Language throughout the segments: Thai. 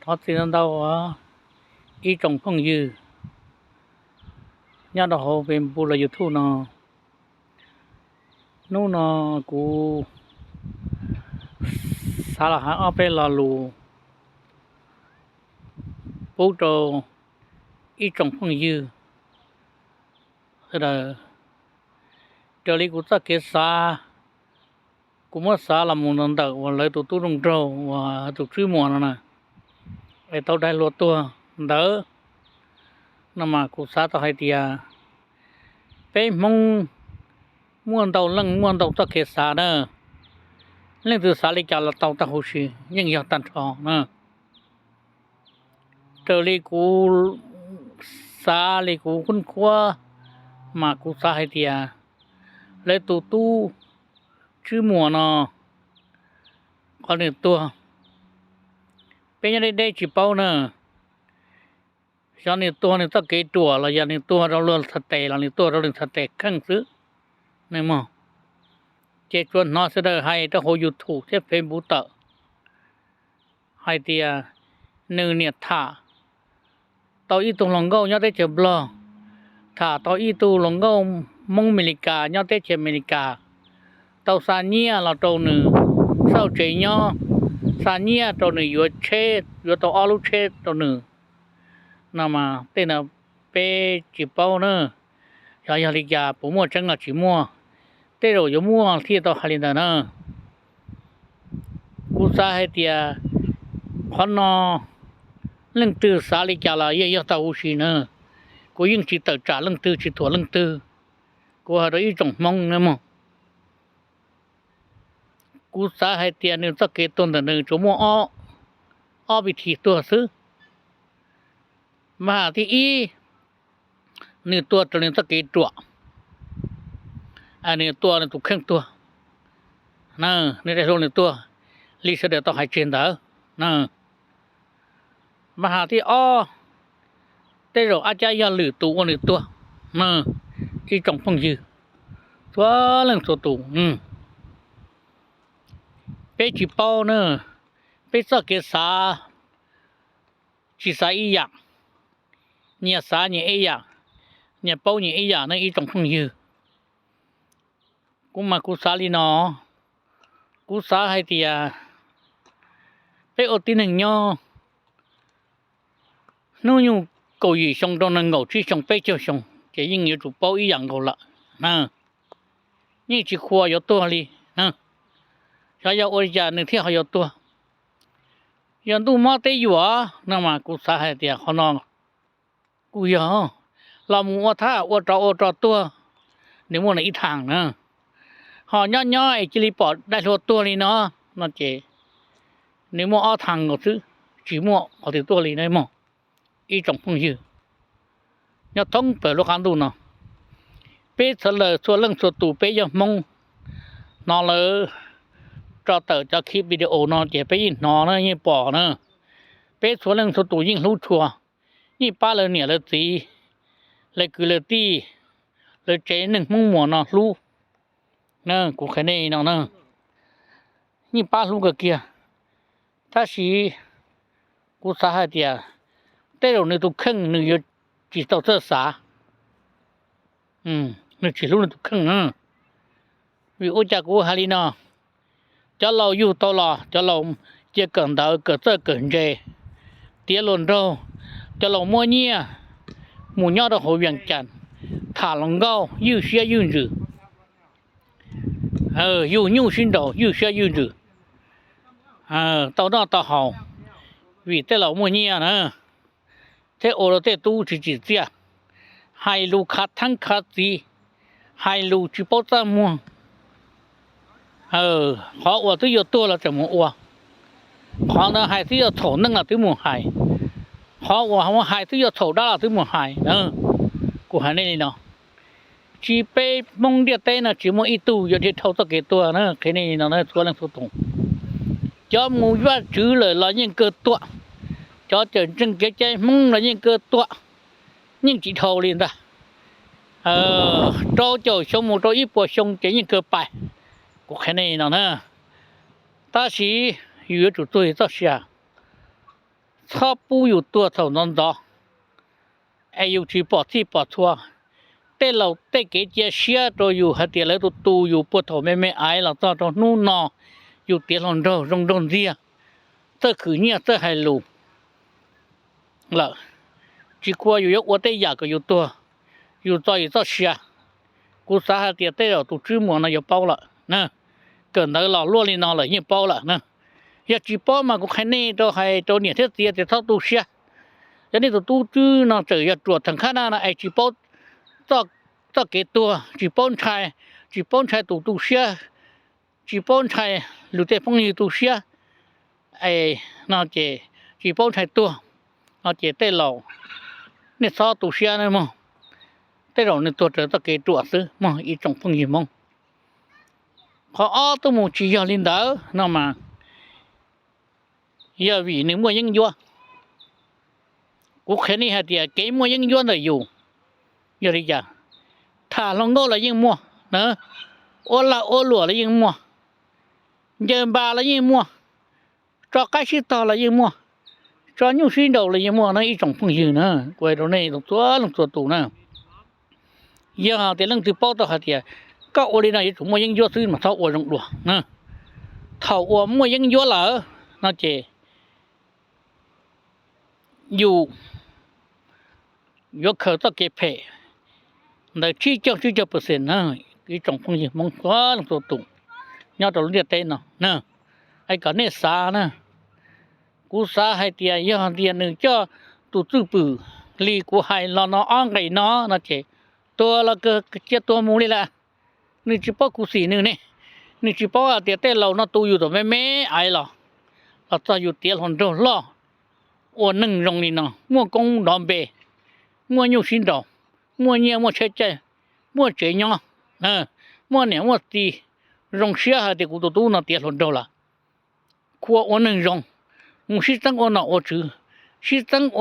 thoát tiền đâu ý trong phong dư nhớ đó họ về bù là YouTube nó cú sao là ở bên là lù bố trò ý trong phong dư là trở lại cú ta kết xa cú mất xa là một lần đầu và lấy tụ tu rong trâu và tụ truy mùa nè ai tao đại lúa tua đỡ nằm mà cú xa tao hay tiệt bé mong muốn đầu ta kết xa nữa lên từ xa lấy trả là tao ta hồ sĩ nhưng giờ tan trò nè trở lại cú xa lấy cú quân khoa mà cú xa hay tiệt lấy tụ tu truy mùa nó còn được tua bây giờ đây chỉ bao nữa cho nên tua này ta kể chùa là giờ này tuaเราเรื่องสเตย์là này tuaเราเรื่องสเตย์ขั้นซื้อนี่มั้งเจ้าชวนน้อเสด็จให้ถ้าโหยูทูบเจ้าเฟซบุ๊กต่อให้เตียหนึ่งเนี่ยท่าต่ออีตรงหลงเก้าเนี่ยได้เจ็บล้อท่าต่ออีตูหลงเก้ามงอเมริกาเนี่ยได้เจ็บอเมริกาต่อซาเนียเราตัวหนึ่งเศร้าใจเนาะซาเนียตัวหนึ่งอยู่เชดอยู่ตัวออลูเชดตัวหนึ่ง那么对呢，被举报呢，想要离家不摸整个寂寞，对了有摸贴到海里的呢，古啥还的，可能冷tử啥离家了也要到无锡呢，古应去到家冷tử去做冷tử，古还有一种梦呢嘛，古啥还的呢，这给动的呢，周末比提多少？mà thì y nửa tua cho nên ta kể chùa nửa tua là tụ khen tua nè nửa đây rồi nửa tua lý sẽ để tao hay chuyện đó nè mà thì đây rồi ai cha ya lử tụ nửa tua nè khi trong phong dư tua lần số tụ bé chỉ bao nữa bé sao cái啥chỉ啥ý dạng nhà xã nhà ấy à nhà bao nhà ấy à nó ý trong phong dư cũng mà cú xã đi nó cú xã hay thì bé ở tin hình nhau nó như cầu gì xong trong năng ngầu chỉ xong bé chưa xong chỉ những người chủ bao ý dạng cầu lạ nè như chỉ khoa yếu tua đi nè cho yếu ôi già nên thiết họ yếu tua yếu tu mà tê yếu nè mà cú xã hay thì họ nó cùi là mua tha ô trò tua nếu mua là ít hàng nữa họ nhỏ chỉ li bỏ đại số tua đi nó chỉ nếu mua ở thằng một thứ chỉ mua họ thì tua đi này mà ít trong phong dư nhớ thông phải lúc ăn đủ nó bé sợ lời số lần số tủ bé giờ mong nó là cho tờ cho khi video nó chỉ bé nó như bỏ nữa bé số lần số tủ những lú chùaนี่ป้าเลยเนี่ยเลยตีเลยคือเลยตีเลยเจนึงมุ่งหมอนลูกเนอะกูแค่นี้น้องเนอะนี่ป้าลูกกับเกียถ้าสีกูสาหัสเดียแต่เราในตุกครึ่งหนึ่งอยู่จีตอเตอร์สาหนึ่งจีลูกในตุกครึ่งวิโอจากกูฮาลีนาจะเราอยู่ตลอดจะเราเจอเกินดาวเกิดเจอเกินเจเตี้ยหล่นเราcho lòng mua nhia mù nhau đó hội viện chăn thả lòng gao yêu xe yêu dữ yêu nhu xin đầu yêu xe yêu dữ tao đó tao hào vì thế lòng mua nhia nè thế ô là thế tu chỉ tia hai lù khát thăng khát gì hai lù chỉ bao ta mua họ ở tới giờ tua là chẳng mua họ là hai tới giờ thổ nâng là tới mua hai họว่าหายที่จะโถได้ที่หมดหายกูหายนี่เนาะจีเป้มงเดียเต้นะจีมงอีตู้อยู่ที่เท่าตะเกียตัวนะแค่นี้เนาะตัวนั้นตัวตรงจอมูว่าจื้อเลยเรายังเกิดตัวจอเจอจังเกใจมงเรายังเกิดตัวยังจีเท่าเลยนะโตโจชงมูโตอีปัวชงจะยังเกิดไปกู แค่นี้เนาะตาสีอยู่จุดตัวต่อเสีย ชอบปูอยู่ตัวเท่านั้นดอไออยู่ที่ปอดที่ปอดทัวแต่เราแต่เกจเชียตัวอยู่หาเตียแล้วตัวตูอยู่ปวดเท่าไม่อายเราต้องนู่นนออยู่เตียลอนโดรงโดนเรียเธอคือเนี่ยเธอให้รู้ละจีกัวอยู่ยกว่าแต่อยากก็อยู่ตัวอยู่ต่ออยู่ต่อเชียกูสาหาเตียแต่เราตัวชื่อหมอนะอย่าเป้าละนะเกิดแล้วเราล้วนเลยนอนเลยยิ่งเป้าละนะอยากจีเป้ามากูแค่นี้ตัวให้ตัวเนี่ยเท่าเตียแต่เท่าตัวเชียอย่างนี้ตัวตู้ชื่อนอนเจออยากตรวจทางข้างหน้านะไอจีเป้าต่อเกตัวจีเป้าชายจีเป้าชายตัวเชียจีเป้าชายหรือแต่พวกนี้ตัวเชียไอ้นอนเจจีเป้าชายตัวนอนเจแต่เราเนี่ยซอตัวเชียนะมั้งแต่เราเนี่ยตัวเจอตะเกียตัวซื้อมั้งอีจงพงยี่มั้งพออ้อตัวมูจียาลินดานั่นมาอย่าวีนี่มัวยังยัวกูแค่นี้ฮะเดียเกมัวยังยัวเลยอยู่อย่าดิจ้ะถ้าลองโง่ละยิ่งมัวนะโอละโอหลัวละยิ่งมัวเดินบาละยิ่งมัวจอใกล้ชิดต่อละยิ่งมัวจอยุ่งชิดเดาละยิ่งมัวนะอีจงพงยี่นะกูไอ้ตรงนี้ลงตัวตูนะอย่าแต่เรื่องที่เป้าตัวฮะเดียก็โอลินาอยู่มัวยังยัวซื้อมาเท่าอวดลงดัวนะเท่าอวดมัวยังยัวเหรอนะเจอยู่ยกเขาต้องเก็บเพแต่70%นะอีจงพงยี่มองว่าลงตัวตุ่มยอดตัวเรียเต้นเนาะนะไอ้ก่อนเนี่ยสานะกูสาให้เตียยอดเตียหนึ่งจ้าตุตื้อปือลีกูให้เราเนาะอ้องไก่เนาะนะเจตัวเราเกิดเจ้าตัวมูนี่แหละนี่จิป้อกูสีหนึ่งนี่จิป้อเตียเต้เราเนาะตูอยู่ตัวไม่ไอ้หรอเราจะอยู่เตียหอนโดล่อโอ้หนึ่งตรงนี้เนาะมั่วกงดอมเบมั่วยุ่งสินดอกมั่วเนี่ยมั่วเฉยมั่วเจียงมั่วเนี่ยมั่วตีรงเสียหาเด็กกูตัวน่ะเตียหอนโดละขัวโอ้หนึ่งรงมึงสิตั้งโอน่ะโอจือสิตั้งโอ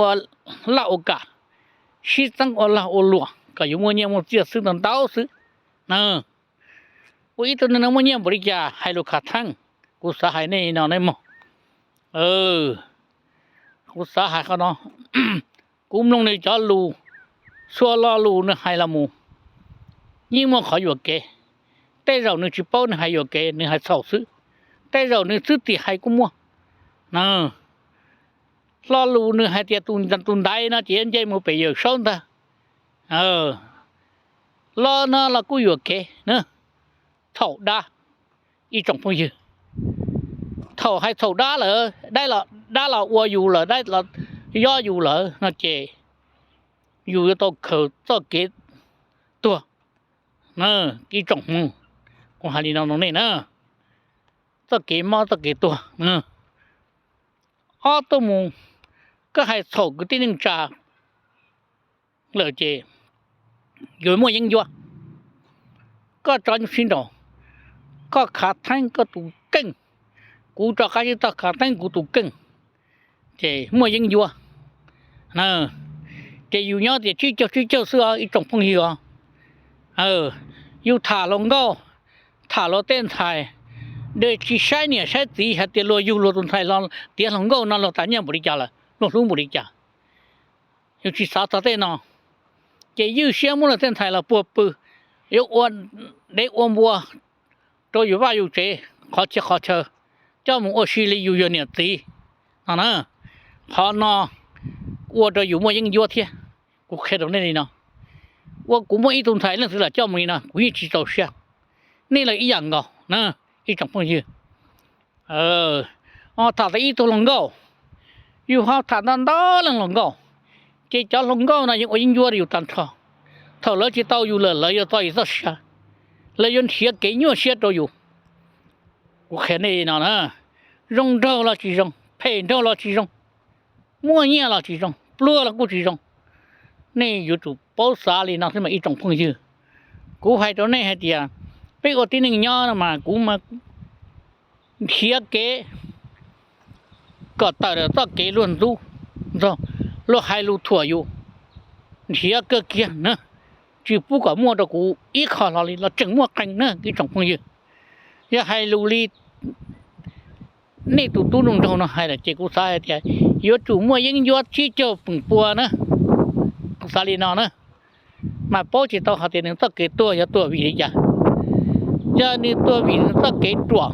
ละโอกาสิตั้งโอละโอลัวก็อยู่มั่วเนี่ยมั่วเจียซื้อตั้งเต้าซื้อกูอีตัวนั้นมั่วเนี่ยบริจาให้ลูกค้าทั้งกูสาให้ในนอนในหม้อกูสาหาเขาเนาะกูลงในจอลูซัวล้อลูเนี่ยให้ละมูยิ่งมันขออยู่แกแต่เราเนี่ยชิปเป้าเนี่ยให้อยู่แกเนี่ยให้เศร้าซื้อแต่เราเนี่ยซื้อตีให้กูมั่วล้อลูเนี่ยให้เตียตุนได้นะเจียนใจมันไปอยู่ซ้อนตาล้อเนี่ยเรากูอยู่แกนะเท่าด้าอีจงพงยืเท่าให้เท่าด้าเหรอได้เราวัวอยู่เหรอได้เราย่ออยู่เหรอนะเจอยู่ตัวเขาตัวเกตตัวกี่จงมึงกูหาดีน้องตรงนี้นะตัวเกมาตัวเกตัวอ้อตัวมึงก็ให้เท่ากูที่หนึ่งจ่าเลยเจอยู่มั่วยังยัวก็จอนชินดอกก็ขาดทั้งก็ตูเก่งกูจะการที่ตักขาดทั้งกูตูเก่งเจมั่วยังยัวเจอยู่เนาะเจชี้เจ้าเสืออีจงพงยัวอยู่ถ่าลงก็ถ่าเราเต้นไทยเดี๋ยวที่ใช้เนี่ยใช้ตีให้เดี๋ยวเราอยู่เราตรงไทยเราเดี๋ยวลงก็นั่นเราแต่เนี่ยบริจาคละเรารู้บริจาคอยู่ที่สาธารณะเนาะเจอยู่เสียมุ่งเราเต้นไทยเราปวดปื้อยกอ้วนเด็กอ้วนบัวตัวอยู่ว่าอยู่เจขอเชื่อเจ้ามึงโอชิลีอยู่เนี่ยตีนะพอนอวัวตัวอยู่มั่วยังยัวเทียกูแค่ตรงนี้เนาะว่ากูมั่วอีตรงไทยเรื่องสิละเจ้ามึงนะกูยิ่งจีโตเชียนี่แหละอีอย่างก็นะอีจังพงยืถ้าแต่อีตัวลงก็อยู่ห้าถ้านั่นด้อลงก็เจ้าลงก็นะยังยิ่งยัวอยู่ตันท่าแล้วจีเต้าอยู่เลยอยู่ต่ออีสักเชียเลยยันเชียเกี่ยวเชียตัวอยู่กูแค่นี้นะรงเท่าละจีรงเพนเท่าละจีรงมั่วเนี่ยละจีรงปลัวละกูจีรงนี่อยู่ตัวป้าสาลีนั่นใช่ไหมอีจงพงยืกูให้ตัวนี้ให้เดียไปกดที่หนึ่งย้อนมากูมาเชียเก๋ก็ตัดเก๋ล้วนรู้แล้วให้รู้ถั่วอยู่เชียเก๋นะจีบกูก็มั่วตัวกูอีข้อเราเลยเราจึงมั่วกันนะอีจงพงยือย่าให้รู้ลี นี่ตู้นุ่งทองนะให้ละเจกูสาให้เดียยอดจู่มัวยังยอดชี้เจ้าปุ่งปัวนะกูสาลีนอนะมาป้อจิตต่อหาเตียนึงต้องเกตัวยาตัววิริยายานี่ตัววิริต้องเกตัว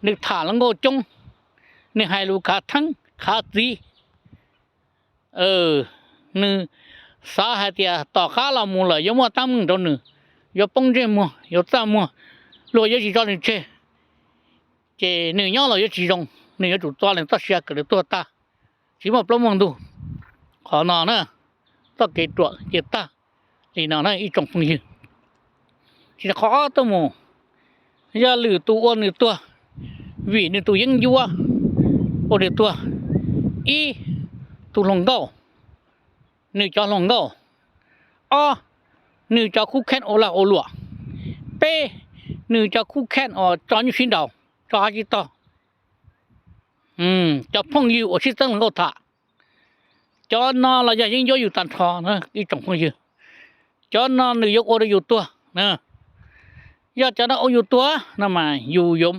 นึกถาลังโกจงนึกให้ลูกค้าทั้งขาตีนึกสาให้เดียต่อข้าเรามูเลยยมัวตั้งมึงตรงนึงยอปงเจมัวยอตามมัวรวยยอจีจอนึงเจนึกย่อเรายอจีจงนึกยอจุดตัวนึงต้องเสียกันเลยตัวตาchỉ một lông măng đủ họ nọ nữa tất cả chuyện chết ta thì nó này ít trồng phong gì chỉ là khó tôi mù giờ lử tu ôn lử tua vì lử tu những vua ôn lử tua y tu lòng gạo lử cho lòng gạo o lử cho khu khen ô là ô lụa p lử cho khu khen ở cho những xin đầu cho hai chỉ to cho phong yêu ở trên tầng ngô thả cho nó là giờ nhữngอยู่ตันทอนะอีจงphong yêu cho nó nữยกโอได้อยู่ตัวนะยอดจะน่าโออยู่ตัวนั่นมาอยู่ยม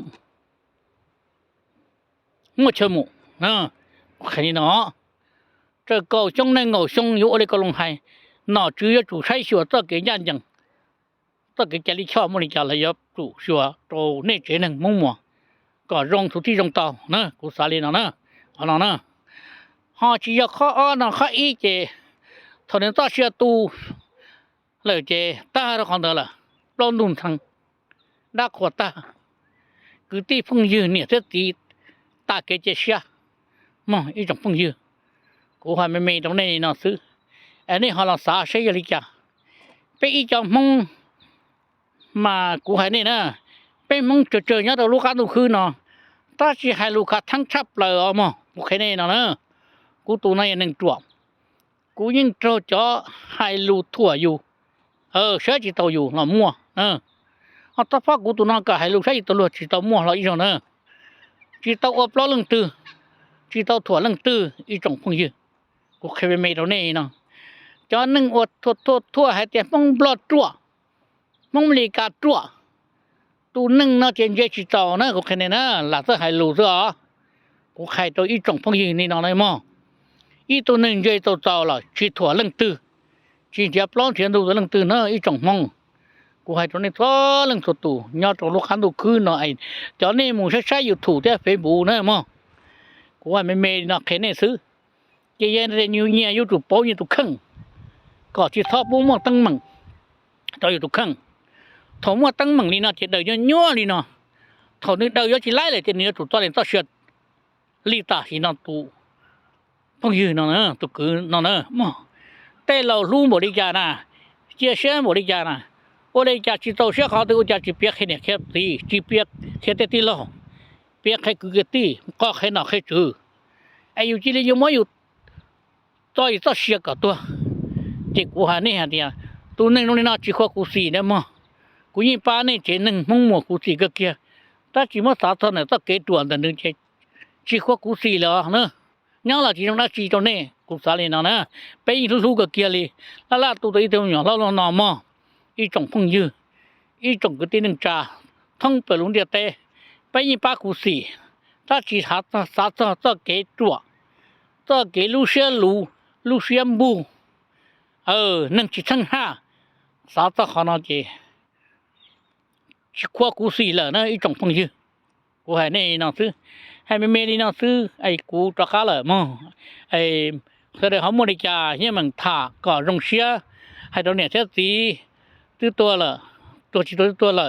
มั่วเชื่อหมู่นะแค่นี้เนาะ这个中内偶兄有我的个龙海那主要主才学这个样样这个家里敲木里家来要主学到内节能蒙摸ก็รองทุกที่รองเตานะกูสาลีนะนะอันนั้นนะฮะจีจะข้ออ้อนะข้ออีเจตอนนี้ต้องเชื่อตูเลยเจตาเราคนเดียวละปล้นดุนทางดักขวดตาคือที่พุ่งยืนเนี่ยเสียตีตาเกจเชียมองอีจงพุ่งยืนกูหาไม่ตรงนี้นะซื้ออันนี้ฮาลาสาเชียลิจ่าไปอีจงมองมากูหานี่นะเป็นมึงเจอเนี่ยตัวลูกค้าตัวคืนเนาะถ้าจะให้ลูกค้าทั้งชับเลยอ๋อมั้งโอเคนี่เนาะกูตัวนั้นยังหนึ่งตัวกูยิ่งเจาะให้ลูกทั่วอยู่เชื่อจิตตัวอยู่เรามั่วถ้าพักกูตัวนั้นก็ให้ลูกใช้จิตตัวจิตตัวมั่วเราอีกเนาะจิตตัวอบล้อเรื่องตื้อจิตตัวถั่วเรื่องตื้ออีจงพุ่งยืกูเคยไปเมย์ตัวนี้เนาะจอหนึ่งอดทั่วให้แต่มึงปลอดตัวมึงบริการตัวตัวนึงน่าจะเยอะจิตต่อนะกูแค่นี้นะหลักจะให้รู้ซะอ๋อกูใครตัวอีจงพงยีนี่น้องเลยมั้งอีตัวนึงเยอะตัวต่อละจิตถั่วเรื่องตื้อจิตเดียบล้อเทียนดูเรื่องตื้อนะอีจงมองกูให้ตัวนี้ท้อเรื่องตัวๆย้อนตัวลูกค้าตัวคืนหน่อยจอนี่หมูใช้อยู่ถูกแต่เฟซบุ๊กนะมั้งกูว่าไม่นะแค่นี้ซื้อเย็นๆเลยอยู่เนี่ยอยู่ตัวโป๊อยู่ตัวครึ่งก็จิตทอปุ๊บมั่งตั้งมั่งต่ออยู่ตัวครึ่งถมว่าตั้งมั่งนี่เนาะจะเดินย่อนี่เนาะถมนี่เดินจะไล่เลยจะเนื้อตัวตัวเองต้องเชื่อลีตาที่นอนตัวพงยืนเนาะตัวคืนเนาะมั่งแต่เรารู้บริจาคนะเจ้าเชื่อบริจาคนะบริจาคจิตตัวเชื่อเขาตัวจะจิเปียกแค่เนี่ยแค่ตีจิเปียกแค่ตีเราเปียกแค่กุกตีก็แค่หนักแค่จื้อไอ้อยู่ที่นี่ยังไม่อยู่ตัวอีกต้องเชื่อกับตัวเด็กกูหาเนี่ยเดียวตัวนึงนี่น่าจิข้อกูสีเนี่ยมั่งกูยิ่งป้าเนี่ยเจนึงมึงมัวกูสีก็เกี่ยถ้าจีมาสาธารณะต้องเกตัวแต่นึงเจจีข้อกูสีแล้วเนอะยังละจีตรงนั้นจีตรงนี้กูสาลีนะนะไปอีทุกๆก็เกี่ยเลยแล้วตัวอีตัวอย่างแล้วเราหนอมั่งอีจงพงยื้ออีจงก็ตีนึงจ่าทั้งเปิดลุงเดียเตไปยิ่งป้ากูสีถ้าจีสาธารณะต้องเกตัวต้องเกลูเชียลูเชียมบูนั่งจีทั้งห้าสาธารณะเจชิควากูสีเลยนะอีจงพงยื้อกูให้เนี่ยน้องซื้อให้ไม่เมลี่น้องซื้อไอ้กูตะขาเลยมั้งไอ้แสดงเขาโมดิจาเนี่ยมันถ่าก็รงเชียให้ตัวเนี่ยเสียตีตื้อตัวละตัวชิตัวละ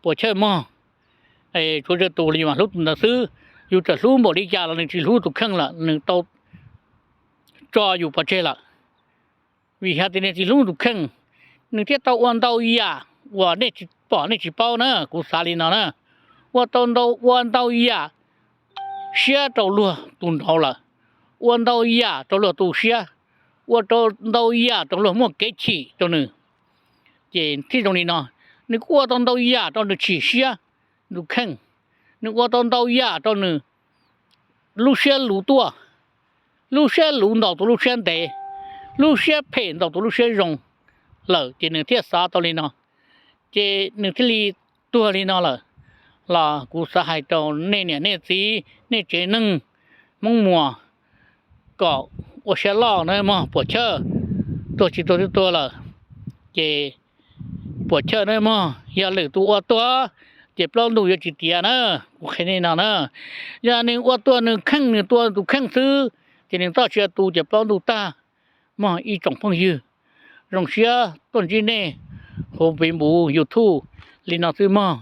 ปวดเชื่อมั้งไอ้ตัวเจ้าตัวนี้มาลุ้นน้องซื้ออยู่จะรู้โมดิจาละหนึ่งที่รู้ตุกข้างละหนึ่งโตจออยู่ประเทศละวิหารที่เนี่ยที่รู้ตุกข้างหนึ่งที่เตาอ้วนเตาอียาว่าเนี่ยป่อนี่จีเป้านะกูสาลีนะนะว่าตอนเราวันเตาอียาเสียตัวลัวตุนเอาละวันเตาอียาตัวลัวตัวเสียว่าตอนเตาอียาตัวลัวมั่วเกชีตัวนึงเจนที่ตรงนี้เนาะนึกว่าตอนเตาอียาตัวนึงชีเสียดูแข็งนึกว่าตอนเตาอียาตัวนึงลูเสียลูตัวลูเสียลูดอกตัวลูเสียเดลูเสียเพนดอกตัวลูเสียรงเลยเจนึงที่สาตัวนี้เนาะเจหนึ่งที่ลีตัวนี้เนาะเลย là cú sa hai trâu nè nè nè gì nè chế nâng mong mùa có ô xe lo nữa mà bỏ chơ tôi chỉ tôi là chế bỏ chơ nữa mà giờ lử tu ô tô chế bao đủ giờ chỉ tiền nữa cái này nào nữa giờ nên ô tô nên khăng nên tua tu khăng sư thì nên tao chơi tu chế bao đủ ta mà ý trọng phong dư rong xe tuần chi nè hồ bị mù YouTube liên lạc sư mà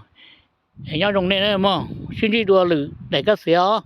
nhau rong nè mà xin đi đùa lử để các xéo